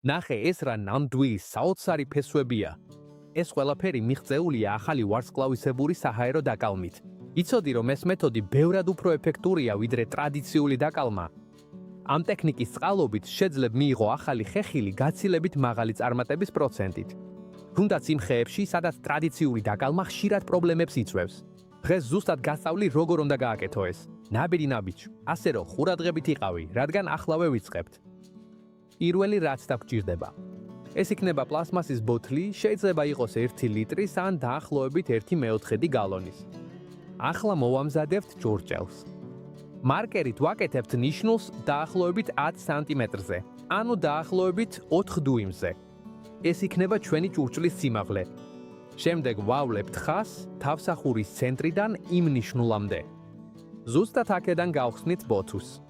ნახე ეს რა ნამდვილი საოცარი ფესვებია. ეს ყველაფერი მიღწეულია ახალი ვარსკვლავისებური საჰაერო დაკალმით. იცოდი რომ ეს მეთოდი ბევრად უფრო ეფექტურია ვიდრე ტრადიციული დაკალმა. ამ ტექნიკის წყალობით შეძლებ მიიღო ახალი ხეხილი გაცილებით მაღალი წარმატების პროცენტით. თუნდაც იმ ხეებში, სადაც ტრადიციული დაკალმა ხშირად პრობლემებს იწვევს. დღეს ზუსტად გასწავლი როგორ უნდა გააკეთო ეს. ნაბიჯ, ასე რომ ყურადღებით იყავი, რადგან ახლავე ვიწყებთ. პირველი რაც დაგჭირდება. ეს იქნება პლასმასის ბოთლი, შეიძლება იყოს 1 ლიტრის ან დაახლოებით 1/4 გალონის. ახლა მოვამზადებთ ჭურჭელს. მარკერით ვაკეთებთ ნიშნულს დაახლოებით 10 სანტიმეტრზე, ანუ დაახლოებით 4 დუიმზე. ეს იქნება ჩვენი ჭურჭლის სიმაღლე. შემდეგ ვავლებთ ხას თავსახურის ცენტრიდან იმ ნიშნულამდე. ზუსტად აქედან გავხსნით ბოთლს.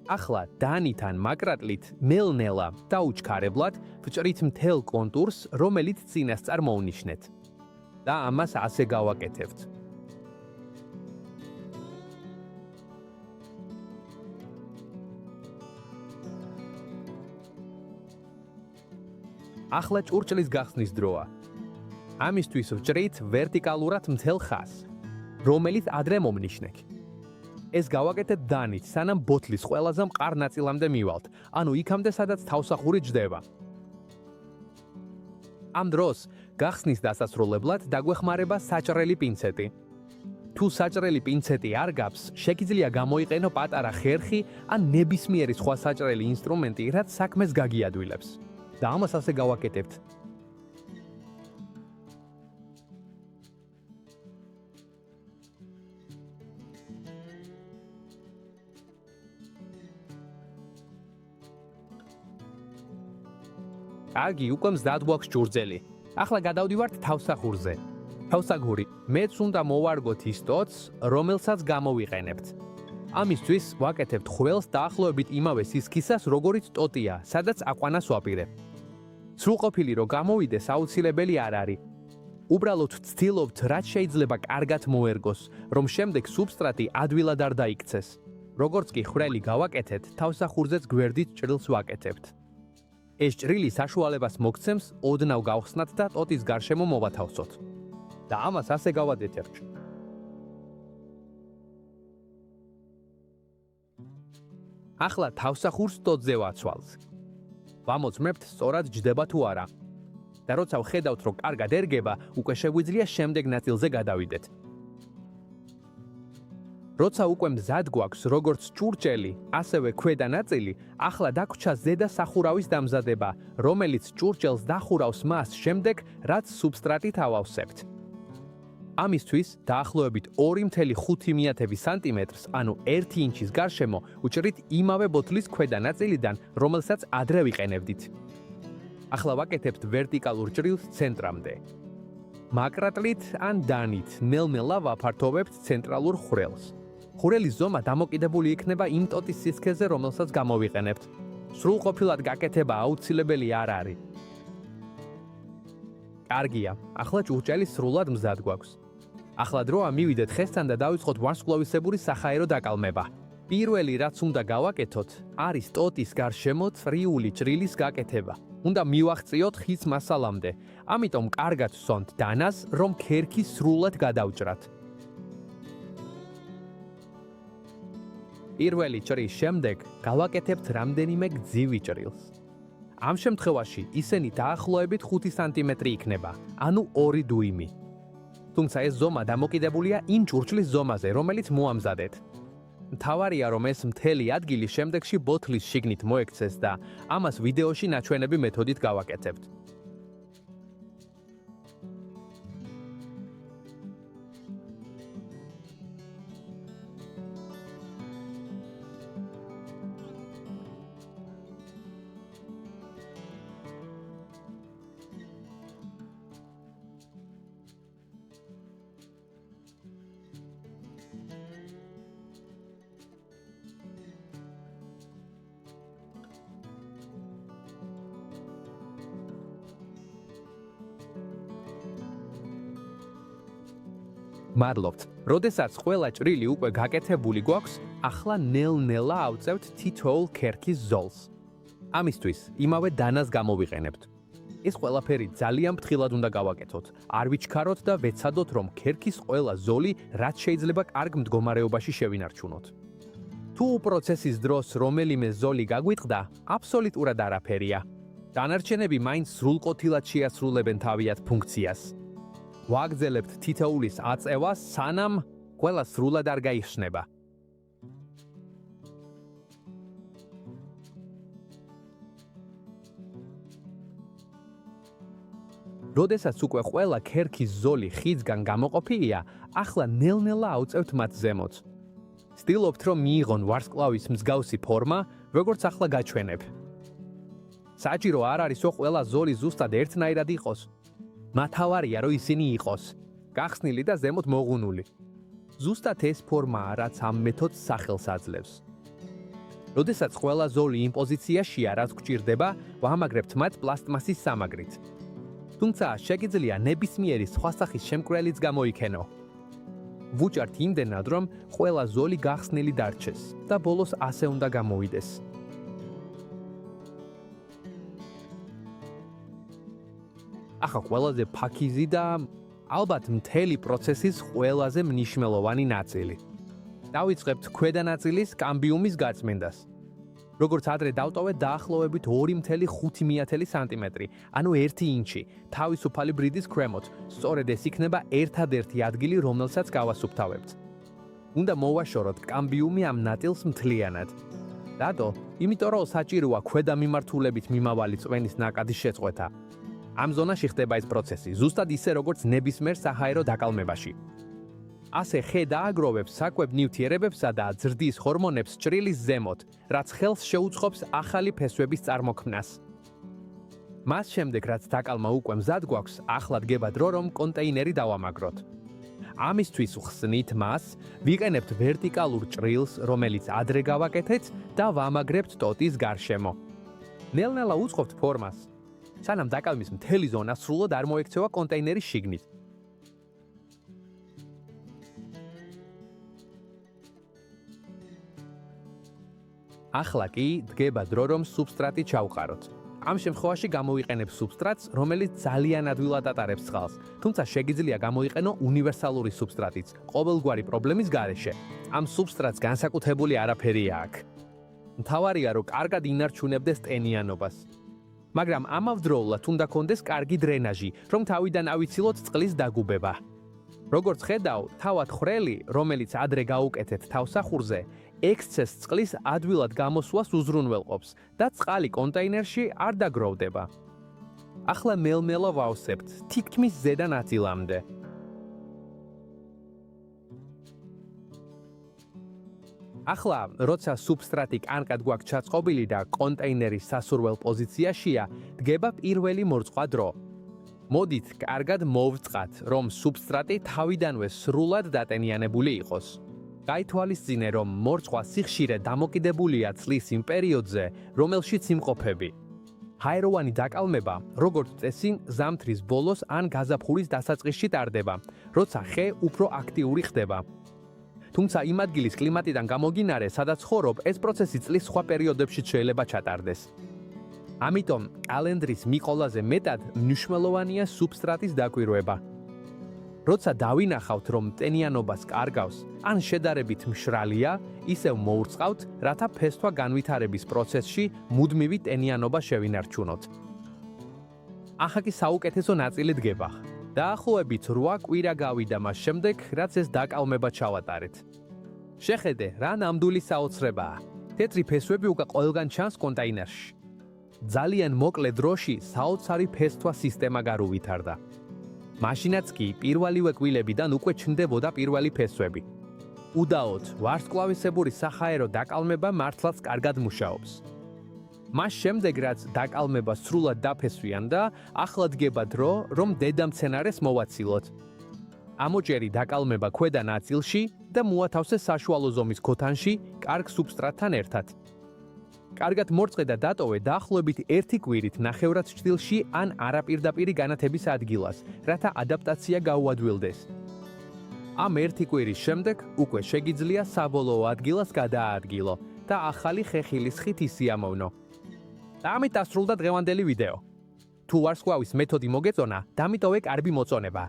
ახლა დანით ან მაკრატლით ნელ-ნელა დაუჩქარებლად ვჭრით მთელ კონტურს, რომელიც წინასწარ მოვნიშნეთ. და ამას ასე გავაკეთებთ. ახლა ჭურჭლის გახსნის დროა. ამისთვის ვჭრით ვერტიკალურად მთელ ხაზს, რომელიც ადრე მომნიშნეთ. ეს გავაკეთეთ დანით, სანამ ბოთლის ყველაზე მყარ ნაწილამდე მივალთ, ანუ იქამდე, სადაც თავსახური ჯდება. ამ დროს გახსნის დასასრულებლად დაგვეხმარება საჭრელი პინცეტი. თუ საჭრელი პინცეტი არ გაქვს, შეგიძლია გამოიყენო პატარა ხერხი ან ნებისმიერი სხვა საჭრელი ინსტრუმენტი, რაც საქმეს გაგიადვილებს. და ამას ასე გავაკეთებთ. კარგი, უკვე მზად გვაქვს ჭურჭელი. ახლა გადავდივართ თავსახურზე. თავსახური მეც უნდა მოვარგოთ ის ტოტს, რომელსაც გამოვიყენებთ. ამისთვის ვაკეთებთ ხველს დაახლოებით იმავე სისქისას, როგორიც ტოტია, სადაც აყვანას ვაპირებ. სრულყოფილი რომ გამოვიდეს აუცილებელი არ არის. უბრალოდ ვცდილობთ, რაც შეიძლება კარგად მოერგოს, რომ შემდეგ სუბსტრატი ადვილად არ დაიქცეს. როგორც კი ხვრელი გავაკეთეთ, თავსახურზეც გვერდით ჭრილს ვაკეთებთ. ეს ჭრილი საშუალებას მოგცემს ოდნავ გავხსნათ და ტოტის გარშემო მოვათავსოთ. და ამას ასე გავადეთებთ. ახლა თავსახურს ტოტზე ვაცვალთ. ვამოწმებთ სწორად ჯდება თუ არა. და როცა ვხედავთ, რომ კარგად ერგება, უკვე შეგვიძლია შემდეგ ნაწილზე გადავიდეთ. როცა უკვე მზად გვაქვს როგორც ჭურჭელი, ასევე ქვედა ნაწილი, ახლა დაგვრჩა ზედა სახურავის დამზადება, რომელიც ჭურჭელს დახურავს მას შემდეგ, რაც სუბსტრატით ავავსებთ. ამისთვის დაახლოებით 2,5 სანტიმეტრს, ანუ 1 ინჩის გარშემო უჭრით იმავე ბოთლის ქვედა ნაწილიდან, რომელსაც ადრე ვიყენებდით. ახლა ვაკეთებთ ვერტიკალურ ჭრილს ცენტრამდე. მაკრატლით ან დანით ნელ-ნელა ვაფართოვებთ ცენტრალურ ხვრელს. ხვრელის ზომა დამოკიდებული იქნება იმ ტოტის სისქეზე, რომელსაც გამოვიყენებთ. სრულყოფილად გაკეთება აუცილებელი არ არის. კარგია, ახლა ჭურჭელი სრულად მზად გვაქვს. ახლა დროა მივიდეთ ხესთან და დავიწყოთ ვარსკვლავისებური საჰაერო დაკალმება. პირველი რაც უნდა გავაკეთოთ, არის ტოტის გარშემო წრიული ჭრილის გაკეთება. უნდა მივაღწიოთ ხის მასალამდე, ამიტომ კარგად ვსვამთ დანას, რომ ქერქი სრულად გადავჭრათ. პირველი ჭრის შემდეგ გავაკეთებთ რამდენიმე გძივი ჭრილს. ამ შემთხვევაში ისინი დაახლოებით 5 სანტიმეტრი იქნება, ანუ 2 დუიმი. თუმცა ეს ზომა დამოკიდებულია იმ ჭურჭლის ზომაზე, რომელიც მოამზადეთ. მთავარია, რომ ეს მთელი ადგილი შემდეგში ბოთლის შიგნით მოექცეს და ამას ვიდეოში ნაჩვენები მეთოდით გავაკეთებთ. მადლობთ. როდესაც ყველა ჭრილი უკვე გაკეთებული გვაქვს, ახლა ნელ-ნელა ავწევთ თითოეულ ქერქის ზოლს. ამისთვის იმავე დანას გამოვიყენებთ. ეს ყველაფერი ძალიან ფრთხილად უნდა გავაკეთოთ. არ ვიჩქაროთ და ვეცადოთ, რომ ქერქის ყველა ზოლი რაც შეიძლება კარგ მდგომარეობაში შევინარჩუნოთ. თუ პროცესის დროს რომელიმე ზოლი გაგვიტყდა, აბსოლუტურად არაფერია. დანარჩენები მაინც სრულყოფილად შეასრულებენ თავიანთ ფუნქციას. ვაგრძელებთ თითოეულის აწევას, სანამ ყველა სრულად არ გაიხსნება. როდესაც უკვე ყველა ქერქის ზოლი ხიდსგან გამოყოფილია, ახლა ნელ-ნელა ავწევთ მათ ზემოთ. ვცდილობთ, რომ მიიღონ ვარსკვლავის მსგავსი ფორმა, როგორც ახლა გაჩვენებ. საჭირო არ არის, რომ ყველა ზოლი ზუსტად ერთნაირად იყოს. მათავარია, რომ ისინი იყოს გახსნილი და ზემოთ მოღუნული. ზუსტად ეს ფორმაა, რაც ამ მეთოდს სახელს აძლევს. როდესაც ყველა ზოლი იმ პოზიციაშია, რაც გვჭირდება, ვამაგრებთ მათ პლასტმასის სამაგრით. თუმცა შეგიძლია ნებისმიერი სხვა სახის შემკვრელიც გამოიქენო. ვუჭართ იმდენად, რომ ყველა ზოლი გახსნილი დარჩეს და ბოლოს ასე უნდა გამოვიდეს. ახლა ყველაზე ფაქიზი და ალბათ მთელი პროცესის ყველაზე მნიშვნელოვანი ნაწილი. დავიწყებთ ქვედა ნაწილის კამბიუმის გაწმენდას. როგორც ადრე დავტოვეთ დაახლოებით 2.5 სანტიმეტრი, ანუ 1 ინჩი, თავისუფალი ბრიდის ქვემოთ. სწორედ ეს იქნება ერთადერთი ადგილი, რომელსაც გავასუფთავებთ. უნდა მოვაშოროთ კამბიუმი ამ ნაწილს მთლიანად. რატო? იმიტომ რომ საჭიროა ქვედა მიმართულებით მიმავალი წვენის ნაკადის შეწყვეტა. ამ ზონაში ხდება ეს პროცესი, ზუსტად ისე როგორც ნებისმიერ საჰაერო დაკალმებაში. ასე ხე დააგროვებს საკვებ ნივთიერებებსა და ზრდის ჰორმონებს ჭრილის ზემოთ, რაც ხელს შეუწყობს ახალი ფესვების წარმოქმნას. მას შემდეგ, რაც დაკალმა უკვე მზად გვაქვს, ახლა დგება დრო, რომ კონტეინერი დავამაგროთ. ამისთვის ვხსნით მას, ვიყენებთ ვერტიკალურ ჭრილს, რომელიც ადრე გავაკეთეთ და ვამაგრებთ ტოტის გარშემო. ნელ-ნელა უწყობთ ფორმას, სანამ დაკალმის მთელი ზონა სრულად არ მოექცევა კონტეინერის შიგნით. ახლა კი დგება დრო, რომ სუბსტრატი ჩავყაროთ. ამ შემთხვევაში გამოვიყენებ სუბსტრატს, რომელიც ძალიან ადვილად ატარებს წყალს, თუმცა შეგიძლია გამოიყენო უნივერსალური სუბსტრატიც, ყოველგვარი პრობლემის გარეშე. ამ სუბსტრატს განსაკუთრებული არაფერი აქვს. მთავარია, რომ კარგად ინარჩუნებდეს ტენიანობას. მაგრამ ამავდროულად უნდა კონდეს კარგი დრენაჟი, რომ თავიდან ავიცილოთ წყლის დაგუბება. როგორც ხედავ, თავად ხრელი, რომელიც ადრე გაუკეთეთ თავსახურზე, ექსცეს წყლის ადვილად გამოსვლას უზრუნველყოფს და წყალი კონტეინერში არ დაგროვდება. ახლა მელ-მელა ვავსებთ, თითქმის ზედა ნაწილამდე. ახლა, როცა სუბსტრატი კანკად გვაქვს ჩაწყობილი და კონტეინერი სასურველ პოზიციაშია, დგება პირველი მორწყვა დრო. მოდით კარგად მოვწყათ, რომ სუბსტრატი თავიდანვე სრულად დატენიანებული იყოს. გაითვალისწინე, რომ მორწყვა სიხშირე დამოკიდებულია წლის იმ პერიოდზე, რომელშიც იმყოფები. ჰაეროვანი დაკალმება, როგორც წესი, ზამთრის ბოლოს ან გაზაფხულის დასაწყისში ტარდება, როცა ხე უფრო აქტიური ხდება. თუმცა იმ ადგილის კლიმატიდან გამოგინარე, სადაც ხოვრობ, ეს პროცესი წლის სხვა პერიოდებშიც შეიძლება ჩატარდეს. ამიტომ კალენდრის მიყოლაზე მეტად მნიშვნელოვანია სუბსტრატის დაკვირვება. როცა დავინახავთ, რომ ტენიანობას კარგავს, ან შედარებით მშრალია, ისევ მოურწყავთ, რათა ფესვა განვითარების პროცესში მუდმივი ტენიანობა შევინარჩუნოთ. ახლა კი საუკეთესო ნაწილი დგება. დაახლოებით 8 კვირა გავიდა მას შემდეგ, რაც ეს დაკალმება ჩავატარეთ. შეხედე, რა ნამდვილი საოცრებაა. თეთრი ფესვები უკვე ყველგან ჩანს კონტეინერში. ძალიან მოკლე დროში საოცარი ფესვა სისტემა გარუვითარდა. მაშინაც კი პირველივე კვილებიდან უკვე ჩნდებოდა პირველი ფესვები. უდაოდ, ვარსკვლავისებური საჰაერო დაკალმება მართლაც კარგად მუშაობს. მას შემდეგ, რაც დაკალმება სრულად დაფესვიან და ახლა დგება დრო, რომ დედამცენარეს მოვაცილოთ. ამოჭერი დაკალმება ქვედა ნაწილში და მოათავსე საშუალო ზომის ქოთანში კარგ სუბსტრატთან ერთად. კარგად მორწყე და დატოვე დაახლოებით 1 კვირით ნახევრად ჭრილში ან არაპირდაპირი განათების ადგილას, რათა ადაპტაცია გაუადვილდეს. ამ ერთი კვირის შემდეგ უკვე შეგიძლია საბოლოო ადგილას გადაადგილო და ახალი ხეხილის ხით ისიამოვნო. და ამით დასრულდა დღევანდელი ვიდეო. თუ ვარსკვლავის მეთოდი მოგეწონა, დამიტოვე კარბი მოწონება.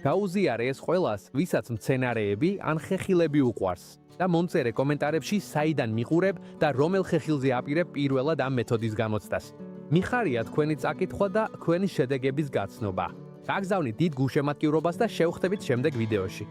გაუზიარე ეს ყველას, ვისაც მცენარეები ან ხეხილები უყვარს და მომწერე კომენტარებში საიდან მიყურებ და რომელ ხეხილზე აპირებ პირველად ამ მეთოდის გამოცდას. მიხარია თქვენი წაკითხვა და თქვენი შედეგების გაცნობა. გაგზავნით დიდ გულშემატკივრობას და შევხვდებით შემდეგ ვიდეოში.